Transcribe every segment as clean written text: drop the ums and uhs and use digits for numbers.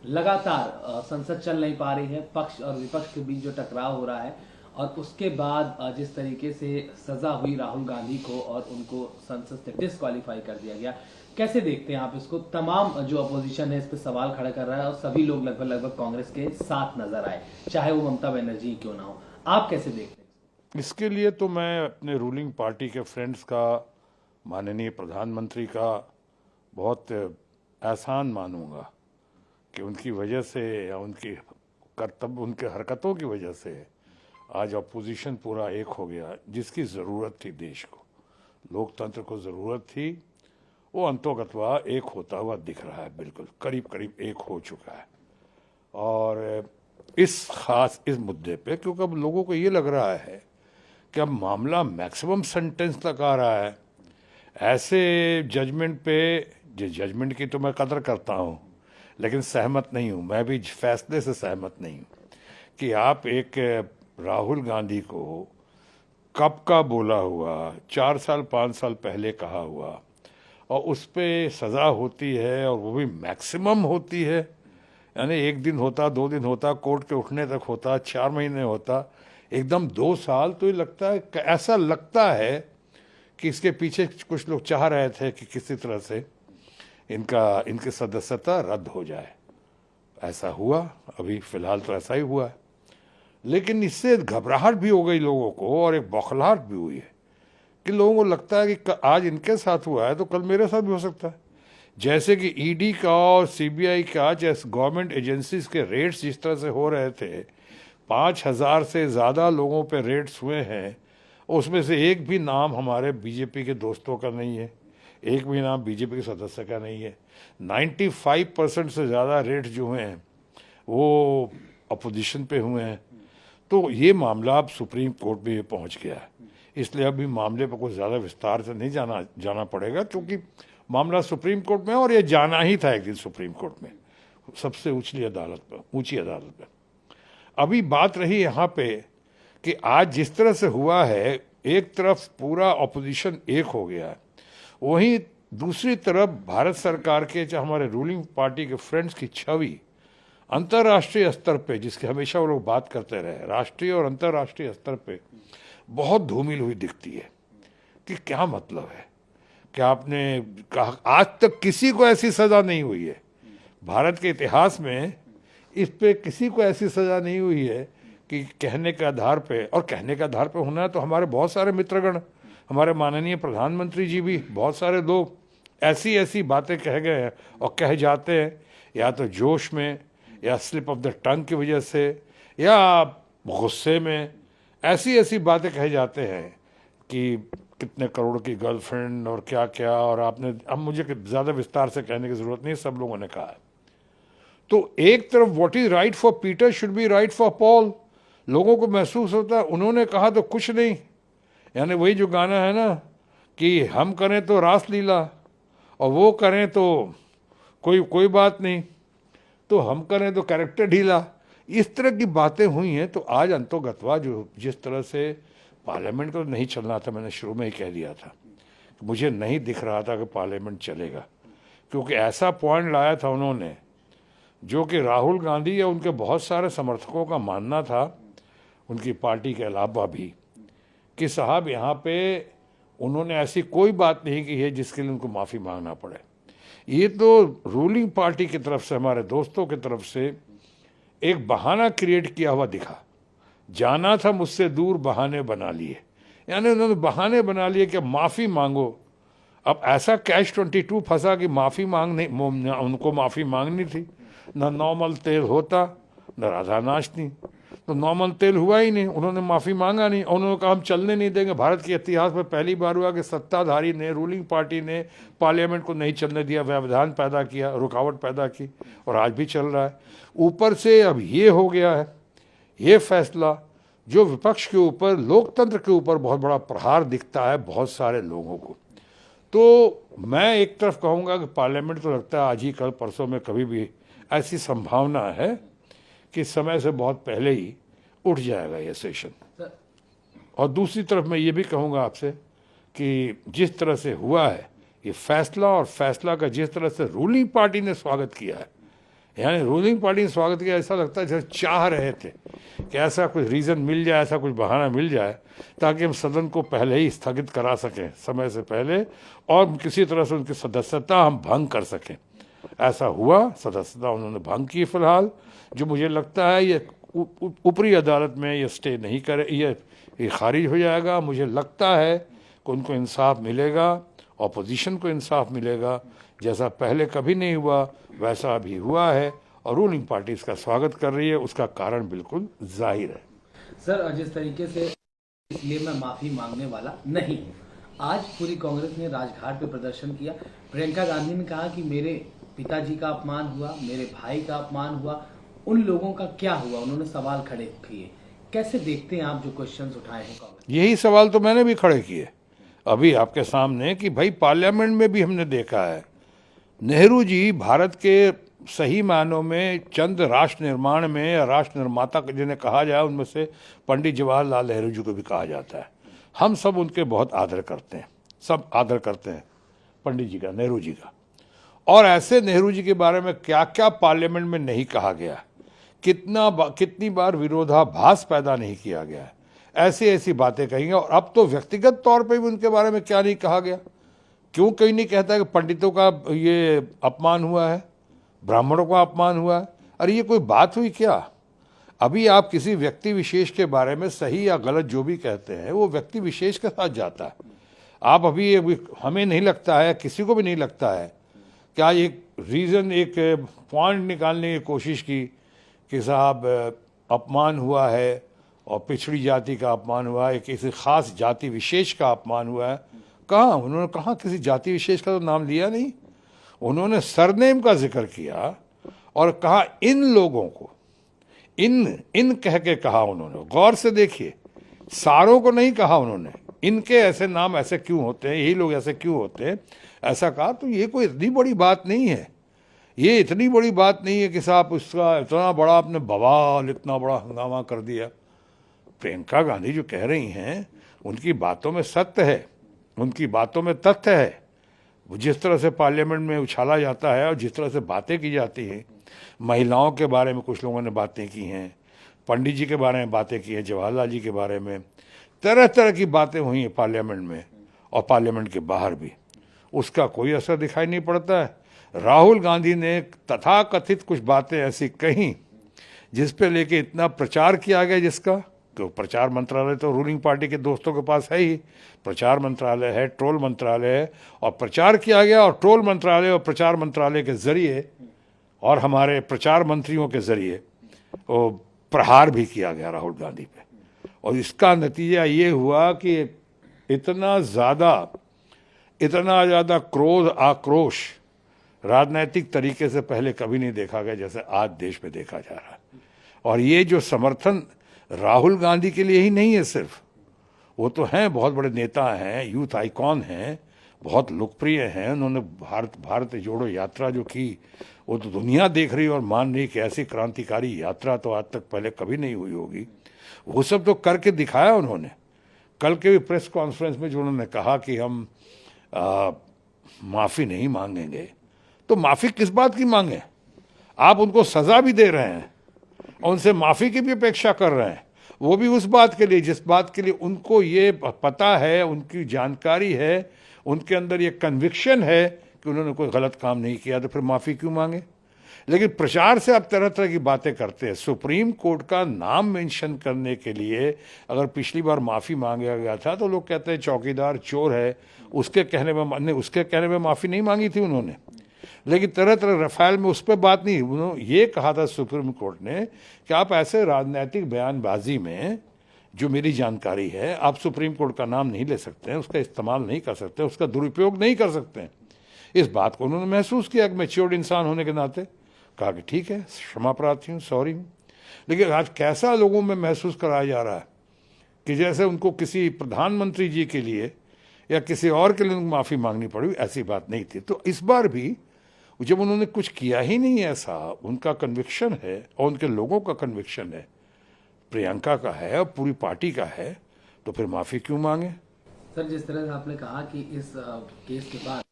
लगातार संसद चल नहीं पा रही है, पक्ष और विपक्ष के बीच जो टकराव हो रहा है और उसके बाद जिस तरीके से सजा हुई राहुल गांधी को और उनको संसद से डिस्क्वालीफाई कर दिया गया, कैसे देखते हैं आप इसको? तमाम जो अपोजिशन है इस पर सवाल खड़ा कर रहा है और सभी लोग लगभग लगभग कांग्रेस के साथ नजर आए, चाहे वो ममता बनर्जी क्यों ना हो। आप कैसे देखते हैं? इसके लिए तो मैं अपने रूलिंग पार्टी के फ्रेंड्स का, माननीय प्रधानमंत्री का बहुत एहसान मानूंगा कि उनकी वजह से या उनकी कर्तव्य, उनके हरकतों की वजह से आज अपोजिशन पूरा एक हो गया। जिसकी ज़रूरत थी देश को, लोकतंत्र को ज़रूरत थी, वो अंतोगत्वा एक होता हुआ दिख रहा है। बिल्कुल करीब करीब एक हो चुका है। और इस मुद्दे पे, क्योंकि अब लोगों को ये लग रहा है कि अब मामला मैक्सिमम सेंटेंस तक आ रहा है। ऐसे जजमेंट पे, जिस जजमेंट की तो मैं कदर करता हूँ लेकिन सहमत नहीं हूँ, मैं भी फैसले से सहमत नहीं हूँ कि आप एक राहुल गांधी को कब का बोला हुआ, 4 साल 5 साल पहले कहा हुआ, और उस पर सज़ा होती है और वो भी मैक्सिमम होती है। यानी 1 दिन होता, 2 दिन होता, कोर्ट के उठने तक होता, 4 महीने होता, एकदम 2 साल। तो ये लगता है, ऐसा लगता है कि इसके पीछे कुछ लोग चाह रहे थे कि किसी तरह से इनकी सदस्यता रद्द हो जाए। ऐसा हुआ, अभी फिलहाल तो ऐसा ही हुआ है। लेकिन इससे घबराहट भी हो गई लोगों को और एक बौखलाहट भी हुई है कि लोगों को लगता है कि आज इनके साथ हुआ है तो कल मेरे साथ भी हो सकता है। जैसे कि ईडी का और सीबीआई का, जैसे गवर्नमेंट एजेंसीज के रेड्स जिस तरह से हो रहे थे, 5,000 से ज़्यादा लोगों पे रेड्स हुए हैं, उसमें से एक भी नाम हमारे बीजेपी के दोस्तों का नहीं है, एक भी नाम बीजेपी के सदस्य का नहीं है। 95% से ज़्यादा रेड्स जो हुए हैं वो अपोजिशन पे हुए हैं। तो ये मामला अब सुप्रीम कोर्ट में पहुंच गया है। इसलिए अभी मामले पर कुछ ज़्यादा विस्तार से नहीं जाना पड़ेगा, क्योंकि मामला सुप्रीम कोर्ट में, और ये जाना ही था एक दिन सुप्रीम कोर्ट में, सबसे ऊंची अदालत पर। अभी बात रही यहाँ पे कि आज जिस तरह से हुआ है, एक तरफ पूरा अपोजिशन एक हो गया है, वहीं दूसरी तरफ भारत सरकार के, चाहे हमारे रूलिंग पार्टी के फ्रेंड्स की छवि अंतर्राष्ट्रीय स्तर पे, जिसके हमेशा वो लोग बात करते रहे, राष्ट्रीय और अंतर्राष्ट्रीय स्तर पे बहुत धूमिल हुई दिखती है। कि क्या मतलब है कि आपने कहा आज तक किसी को ऐसी सजा नहीं हुई है भारत के इतिहास में, इस पे किसी को ऐसी सजा नहीं हुई है कि कहने के आधार पे, और कहने के आधार पे होना है तो हमारे बहुत सारे मित्रगण, हमारे माननीय प्रधानमंत्री जी भी, बहुत सारे लोग ऐसी ऐसी बातें कह गए हैं और कह जाते हैं, या तो जोश में या स्लिप ऑफ द टंग की वजह से या गुस्से में, ऐसी ऐसी बातें कहे जाते हैं कि कितने करोड़ की गर्लफ्रेंड और क्या क्या, और आपने, अब मुझे ज़्यादा विस्तार से कहने की ज़रूरत नहीं, सब लोगों ने कहा है। तो एक तरफ what is right for Peter should be right for Paul. लोगों को महसूस होता है उन्होंने कहा तो कुछ नहीं, यानी वही जो गाना है ना कि हम करें तो रासलीला और वो करें तो कोई बात नहीं, तो हम करें तो कैरेक्टर ढीला, इस तरह की बातें हुई हैं। तो आज अंतोगत्वा जो जिस तरह से पार्लियामेंट को नहीं चलना था, मैंने शुरू में ही कह दिया था, मुझे नहीं दिख रहा था कि पार्लियामेंट चलेगा, क्योंकि ऐसा पॉइंट लाया था उन्होंने जो कि राहुल गांधी या उनके बहुत सारे समर्थकों का मानना था, उनकी पार्टी के अलावा भी, कि साहब यहाँ पे उन्होंने ऐसी कोई बात नहीं की है जिसके लिए उनको माफ़ी मांगना पड़े। ये तो रूलिंग पार्टी की तरफ से, हमारे दोस्तों की तरफ से एक बहाना क्रिएट किया हुआ दिखा। जाना था मुझसे दूर, बहाने बना लिए, यानी उन्होंने बहाने बना लिए कि माफ़ी मांगो। अब ऐसा कैच-22 फंसा कि माफ़ी मांगने, उनको माफ़ी मांगनी थी, न नॉर्मल तेल होता न राधा नाचती, तो नॉर्मल तेल हुआ ही नहीं, उन्होंने माफ़ी मांगा नहीं, उन्होंने कहा हम चलने नहीं देंगे। भारत के इतिहास में पहली बार हुआ कि सत्ताधारी ने, रूलिंग पार्टी ने पार्लियामेंट को नहीं चलने दिया, व्यवधान पैदा किया, रुकावट पैदा की, और आज भी चल रहा है। ऊपर से अब ये हो गया है, ये फैसला जो विपक्ष के ऊपर, लोकतंत्र के ऊपर बहुत बड़ा प्रहार दिखता है बहुत सारे लोगों को। तो मैं एक तरफ कहूँगा कि पार्लियामेंट तो लगता है आज ही कल परसों में कभी भी, ऐसी संभावना है कि समय से बहुत पहले ही उठ जाएगा ये सेशन। और दूसरी तरफ मैं ये भी कहूँगा आपसे कि जिस तरह से हुआ है ये फैसला, और फैसला का जिस तरह से रूलिंग पार्टी ने स्वागत किया है, यानी रूलिंग पार्टी ने स्वागत किया, ऐसा लगता है जैसे चाह रहे थे कि ऐसा कुछ रीज़न मिल जाए, ऐसा कुछ बहाना मिल जाए ताकि हम सदन को पहले ही स्थगित करा सकें समय से पहले, और किसी तरह से उनकी सदस्यता हम भंग कर सकें। ऐसा हुआ, सदस्यता उन्होंने भंग की फिलहाल, जो मुझे लगता है ये ऊपरी अदालत में ये स्टे नहीं करे, ये खारिज हो जाएगा। मुझे लगता है कि उनको इंसाफ मिलेगा, ऑपोजिशन को इंसाफ मिलेगा, जैसा पहले कभी नहीं हुआ वैसा अभी हुआ है, और रूलिंग पार्टी इसका स्वागत कर रही है। उसका कारण बिल्कुल जाहिर है। सर, जिस तरीके से इसलिए मैं माफी मांगने वाला नहीं हूँ, आज पूरी कांग्रेस ने राजघाट पे प्रदर्शन किया। प्रियंका गांधी ने कहा कि मेरे पिताजी का अपमान हुआ, मेरे भाई का अपमान हुआ, उन लोगों का क्या हुआ? उन्होंने सवाल खड़े किए। कैसे देखते हैं आप जो क्वेश्चंस उठाए हैं कांग्रेस? यही सवाल तो मैंने भी खड़े किए अभी आपके सामने कि भाई पार्लियामेंट में भी हमने देखा है, नेहरू जी भारत के सही मायनों में चंद राष्ट्र निर्माण में या राष्ट्र निर्माता जिन्हें कहा जाए उनमें से पंडित जवाहरलाल नेहरू जी को भी कहा जाता है। हम सब उनके बहुत आदर करते हैं, सब आदर करते हैं पंडित जी का, नेहरू जी का। और ऐसे नेहरू जी के बारे में क्या क्या पार्लियामेंट में नहीं कहा गया, कितनी बार विरोधाभास पैदा नहीं किया गया है, ऐसी ऐसी बातें कही हैं। और अब तो व्यक्तिगत तौर पे भी उनके बारे में क्या नहीं कहा गया। क्यों कहीं नहीं कहता कि पंडितों का ये अपमान हुआ है, ब्राह्मणों का अपमान हुआ है? अरे ये कोई बात हुई क्या? अभी आप किसी व्यक्ति विशेष के बारे में सही या गलत जो भी कहते हैं वो व्यक्ति विशेष के साथ जाता है। आप अभी हमें नहीं लगता है, किसी को भी नहीं लगता है क्या एक रीज़न, एक पॉइंट निकालने की कोशिश की कि साहब अपमान हुआ है और पिछड़ी जाति का अपमान हुआ है, किसी खास जाति विशेष का अपमान हुआ है? कहाँ उन्होंने कहा किसी जाति विशेष का तो नाम लिया नहीं। उन्होंने सरनेम का जिक्र किया और कहा इन लोगों को, इन कह के कहा उन्होंने। गौर से देखिए, सारों को नहीं कहा उन्होंने, इनके ऐसे नाम ऐसे क्यों होते हैं, यही लोग ऐसे क्यों होते हैं, ऐसा कहा। तो ये कोई इतनी बड़ी बात नहीं है, ये इतनी बड़ी बात नहीं है कि साहब उसका इतना बड़ा आपने बवाल, इतना बड़ा हंगामा कर दिया। प्रियंका गांधी जो कह रही हैं उनकी बातों में सत्य है, उनकी बातों में तथ्य है। जिस तरह से पार्लियामेंट में उछाला जाता है और जिस तरह से बातें की जाती हैं, महिलाओं के बारे में कुछ लोगों ने बातें की हैं, पंडित जी के बारे में बातें की हैं, जवाहरलाल जी के बारे में, तरह तरह की बातें हुई हैं पार्लियामेंट में और पार्लियामेंट के बाहर भी। उसका कोई असर दिखाई नहीं पड़ता है। राहुल गांधी ने तथाकथित कुछ बातें ऐसी कहीं जिस पे लेके इतना प्रचार किया गया, जिसका तो प्रचार मंत्रालय तो रूलिंग पार्टी के दोस्तों के पास है ही, प्रचार मंत्रालय है, ट्रोल मंत्रालय है, और प्रचार किया गया और ट्रोल मंत्रालय और प्रचार मंत्रालय के जरिए और हमारे प्रचार मंत्रियों के जरिए वो प्रहार भी किया गया राहुल गांधी पे। और इसका नतीजा ये हुआ कि इतना ज़्यादा क्रोध, आक्रोश राजनैतिक तरीके से पहले कभी नहीं देखा गया जैसे आज देश में देखा जा रहा है। और ये जो समर्थन राहुल गांधी के लिए ही नहीं है सिर्फ, वो तो हैं, बहुत बड़े नेता हैं, यूथ आइकॉन हैं, बहुत लोकप्रिय हैं। उन्होंने भारत जोड़ो यात्रा जो की वो तो दुनिया देख रही और मान रही कि ऐसी क्रांतिकारी यात्रा तो आज तक पहले कभी नहीं हुई होगी। वो सब तो करके दिखाया उन्होंने। कल के भी प्रेस कॉन्फ्रेंस में जो उन्होंने कहा कि हम माफ़ी नहीं मांगेंगे, तो माफ़ी किस बात की मांगे? आप उनको सज़ा भी दे रहे हैं और उनसे माफ़ी की भी अपेक्षा कर रहे हैं, वो भी उस बात के लिए जिस बात के लिए उनको ये पता है, उनकी जानकारी है, उनके अंदर ये कन्विक्शन है कि उन्होंने कोई गलत काम नहीं किया, तो फिर माफ़ी क्यों मांगे? लेकिन प्रचार से आप तरह तरह की बातें करते हैं। सुप्रीम कोर्ट का नाम मेंशन करने के लिए अगर पिछली बार माफ़ी मांगा गया था तो लोग कहते हैं चौकीदार चोर है, उसके कहने में माफ़ी नहीं मांगी थी उन्होंने। लेकिन तरह तरह रफाल में उस पर बात नहीं, उन्होंने ये कहा था सुप्रीम कोर्ट ने कि आप ऐसे राजनीतिक बयानबाजी में, जो मेरी जानकारी है, आप सुप्रीम कोर्ट का नाम नहीं ले सकते हैं, उसका इस्तेमाल नहीं कर सकते, उसका दुरुपयोग नहीं कर सकते हैं। इस बात को उन्होंने महसूस किया कि मैच्योर्ड इंसान होने के नाते कहा कि ठीक है, क्षमा प्रार्थी हूँ, सॉरी हूँ। लेकिन आज कैसा लोगों में महसूस कराया जा रहा है कि जैसे उनको किसी प्रधानमंत्री जी के लिए या किसी और के लिए माफ़ी मांगनी पड़ी। ऐसी बात नहीं थी। तो इस बार भी जब उन्होंने कुछ किया ही नहीं ऐसा, उनका कन्विक्शन है और उनके लोगों का कन्विक्शन है, प्रियंका का है और पूरी पार्टी का है, तो फिर माफ़ी क्यों मांगे? सर, जिस तरह से आपने कहा कि इस केस के बाद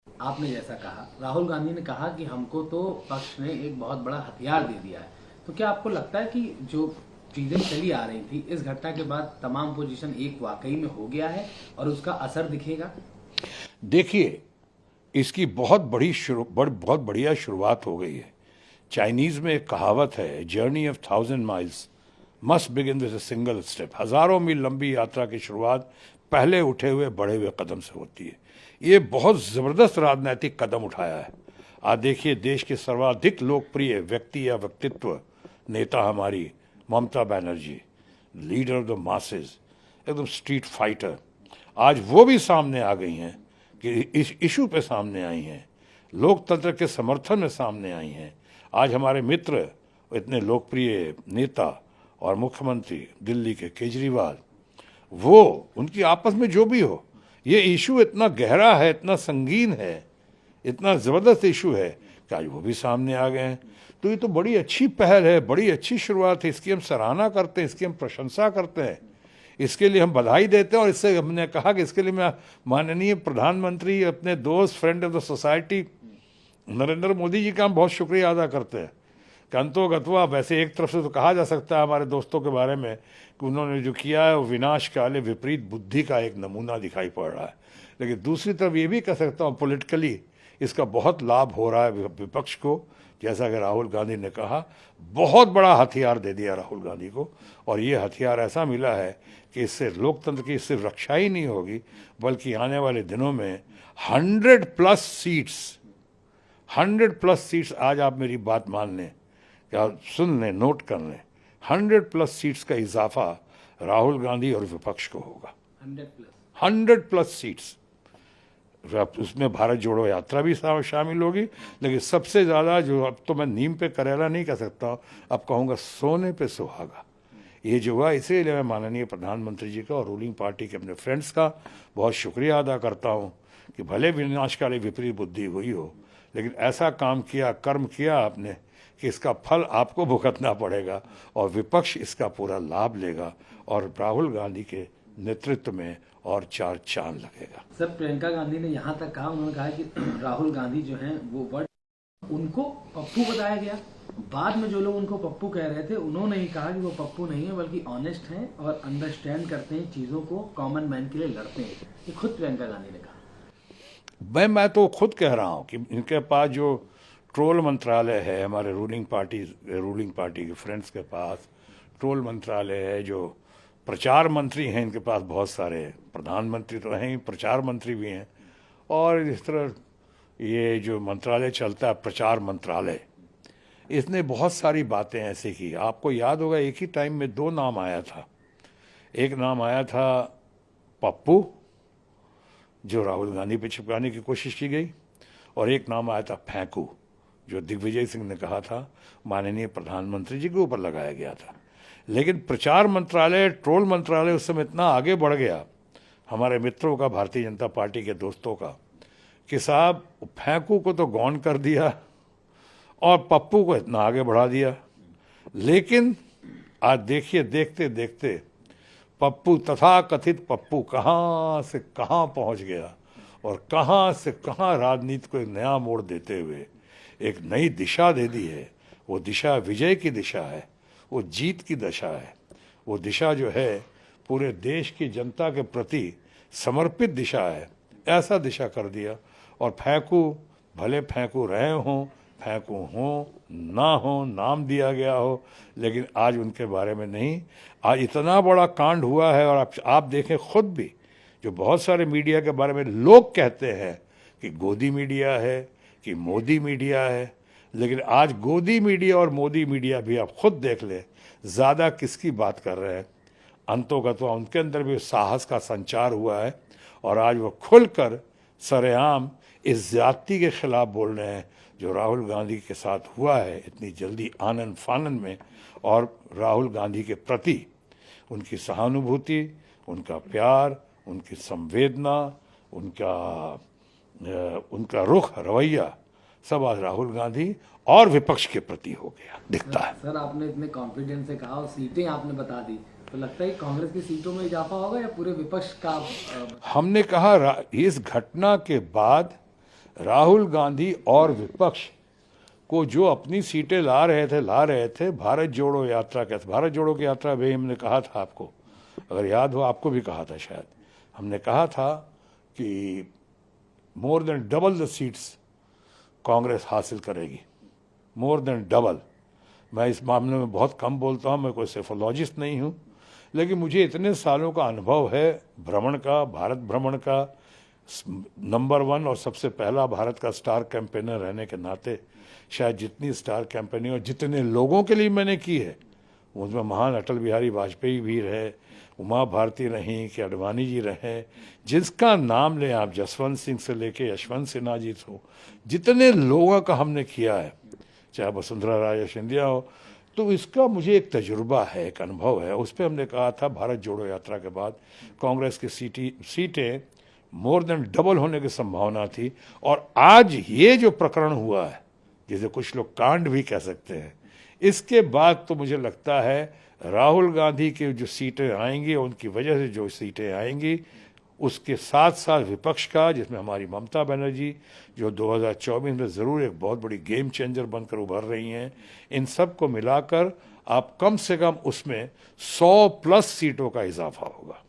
आपने जैसा कहा, राहुल गांधी ने कहा कि हमको तो पक्ष ने एक बहुत बड़ा हथियार दे दिया है। तो क्या आपको लगता है कि जो चीजें चली आ रही थी, इस घटना के बाद तमाम पोजीशन एक वाकई में हो गया है और उसका असर दिखेगा? देखिए, इसकी बहुत बढ़िया शुरुआत हो गई है। चाइनीज में एक कहावत है, journey of 1000 miles must begin with a single step. हजारों मील लंबी यात्रा की शुरुआत पहले उठे हुए बड़े हुए कदम से होती है। ये बहुत जबरदस्त राजनीतिक कदम उठाया है। आज देखिए, देश के सर्वाधिक लोकप्रिय व्यक्ति या व्यक्तित्व नेता हमारी Mamata Banerjee, leader of the masses, एकदम स्ट्रीट फाइटर, आज वो भी सामने आ गई हैं कि इस इशू पे सामने आई हैं, लोकतंत्र के समर्थन में सामने आई हैं। आज हमारे मित्र, इतने लोकप्रिय नेता और मुख्यमंत्री दिल्ली के केजरीवाल, वो उनकी आपस में जो भी हो, ये इशू इतना गहरा है, इतना संगीन है, इतना ज़बरदस्त इशू है कि आज वो भी सामने आ गए हैं। तो ये तो बड़ी अच्छी पहल है, बड़ी अच्छी शुरुआत है। इसकी हम सराहना करते हैं, इसकी हम प्रशंसा करते हैं, इसके लिए हम बधाई देते हैं। और इससे हमने कहा कि इसके लिए मैं माननीय प्रधानमंत्री, अपने दोस्त, friend of the society Narendra Modi ji का हम बहुत शुक्रिया अदा करते हैं। कंतो गतवा, वैसे एक तरफ से तो कहा जा सकता है हमारे दोस्तों के बारे में कि उन्होंने जो किया है वो विनाश काले विपरीत बुद्धि का एक नमूना दिखाई पड़ रहा है, लेकिन दूसरी तरफ ये भी कह सकता हूँ पॉलिटिकली इसका बहुत लाभ हो रहा है विपक्ष को। जैसा कि राहुल गांधी ने कहा, बहुत बड़ा हथियार दे दिया राहुल गांधी को, और ये हथियार ऐसा मिला है कि इससे लोकतंत्र की सिर्फ रक्षा ही नहीं होगी, बल्कि आने वाले दिनों में 100+ सीट्स, आज आप मेरी बात मान लें, क्या सुन लें, नोट कर लें, 100+ सीट्स का इजाफा राहुल गांधी और विपक्ष को होगा। 100+ सीट्स। उसमें भारत जोड़ो यात्रा भी शामिल होगी, लेकिन सबसे ज़्यादा जो, अब तो मैं नीम पे करेला नहीं कह सकता, अब कहूँगा सोने पे सुहागा। ये जो हुआ, इसीलिए मैं माननीय प्रधानमंत्री जी का और रूलिंग पार्टी के अपने फ्रेंड्स का बहुत शुक्रिया अदा करता हूँ कि भले विनाशकाली विपरीत बुद्धि हुई हो, लेकिन ऐसा काम किया, कर्म किया आपने कि इसका फल आपको भुगतना पड़ेगा और विपक्ष इसका पूरा लाभ लेगा, और राहुल गांधी के नेतृत्व में और 4 चांद लगेगा। सर, प्रियंका गांधी ने यहाँ तक कहा, उन्होंने कहा कि राहुल गांधी जो हैं वो वर्ड, उनको पप्पू बताया गया। बाद में जो लोग उनको पप्पू कह रहे थे, उन्होंने ही कहा कि वो पप्पू नहीं है, बल्कि ऑनेस्ट हैं और अंडरस्टैंड करते हैं चीज़ों को, कॉमन मैन के लिए लड़ते हैं। ये खुद प्रियंका गांधी ने कहा। मैं तो खुद कह रहा हूँ कि इनके पास जो ट्रोल मंत्रालय है, हमारे रूलिंग पार्टी के फ्रेंड्स के पास ट्रोल मंत्रालय है, जो प्रचार मंत्री हैं इनके पास बहुत सारे, प्रधानमंत्री तो हैं ही, प्रचार मंत्री भी हैं, और इस तरह ये जो मंत्रालय चलता है, प्रचार मंत्रालय, इसने बहुत सारी बातें ऐसे की। आपको याद होगा, एक ही टाइम में 2 नाम आया था। एक नाम आया था पप्पू, जो राहुल गांधी पे चिपकाने की कोशिश की गई, और एक नाम आया था फेंकू, जो दिग्विजय सिंह ने कहा था, माननीय प्रधानमंत्री जी के ऊपर लगाया गया था। लेकिन प्रचार मंत्रालय, ट्रोल मंत्रालय उस समय इतना आगे बढ़ गया हमारे मित्रों का, भारतीय जनता पार्टी के दोस्तों का, कि साहब फेंकू को तो गौन कर दिया और पप्पू को इतना आगे बढ़ा दिया। लेकिन आज देखिए, देखते देखते पप्पू, तथा कथित पप्पू, कहाँ से कहाँ पहुँच गया, और कहाँ से कहाँ राजनीति को एक नया मोड़ देते हुए एक नई दिशा दे दी है। वो दिशा विजय की दिशा है, वो जीत की दिशा है, वो दिशा जो है पूरे देश की जनता के प्रति समर्पित दिशा है। ऐसा दिशा कर दिया। और फेंकू, भले फेंकू रहे हों, फेंकू हों ना हो, नाम दिया गया हो, लेकिन आज उनके बारे में नहीं। आज इतना बड़ा कांड हुआ है, और आप देखें खुद भी, जो बहुत सारे मीडिया के बारे में लोग कहते हैं कि गोदी मीडिया है, कि मोदी मीडिया है, लेकिन आज गोदी मीडिया और मोदी मीडिया भी आप खुद देख ले, ज़्यादा किसकी बात कर रहे हैं। अंतोगत्वा उनके अंदर भी साहस का संचार हुआ है, और आज वो खुलकर सरेआम इस ज्यादती के खिलाफ बोल रहे हैं जो राहुल गांधी के साथ हुआ है इतनी जल्दी आनन फानन में। और राहुल गांधी के प्रति उनकी सहानुभूति, उनका प्यार, उनकी संवेदना, उनका रुख, रवैया, सब आज राहुल गांधी और विपक्ष के प्रति हो गया दिखता है। सर, आपने इतने कॉन्फिडेंस से कहा और सीटें आपने बता दी, तो लगता है कि कांग्रेस की सीटों में इजाफा होगा या पूरे विपक्ष का? हमने कहा इस घटना के बाद राहुल गांधी और विपक्ष को जो अपनी सीटें ला रहे थे भारत जोड़ो यात्रा के, भारत जोड़ो की यात्रा में हमने कहा था आपको, अगर याद हो, आपको भी कहा था शायद, हमने कहा था कि more than double the seats Congress हासिल करेगी, मोर देन डबल। मैं इस मामले में बहुत कम बोलता हूँ, मैं कोई सेफोलॉजिस्ट नहीं हूँ, लेकिन मुझे इतने सालों का अनुभव है भ्रमण का, भारत भ्रमण का, नंबर 1 और सबसे पहला भारत का स्टार कैंपेनर रहने के नाते शायद जितनी स्टार कैंपेनिंग और जितने लोगों के लिए मैंने की है, उसमें महान अटल बिहारी वाजपेयी भी रहे, उमा भारती रहीं, कि अडवाणी जी रहे, जिसका नाम लें आप, जसवंत सिंह से लेके यशवंत सिन्हा जी हो, जितने लोगों का हमने किया है, चाहे वसुंधरा राजे सिंधिया हो, तो इसका मुझे एक तजुर्बा है, एक अनुभव है। उस पर हमने कहा था भारत जोड़ो यात्रा के बाद कांग्रेस की सीटें मोर देन डबल होने की संभावना थी। और आज ये जो प्रकरण हुआ है, जिसे कुछ लोग कांड भी कह सकते हैं, इसके बाद तो मुझे लगता है राहुल गांधी की जो सीटें आएंगी, उनकी वजह से जो सीटें आएंगी, उसके साथ साथ विपक्ष का, जिसमें हमारी ममता बनर्जी जो 2024 में ज़रूर एक बहुत बड़ी गेम चेंजर बनकर उभर रही हैं, इन सब को मिलाकर आप कम से कम उसमें 100+ सीटों का इजाफा होगा।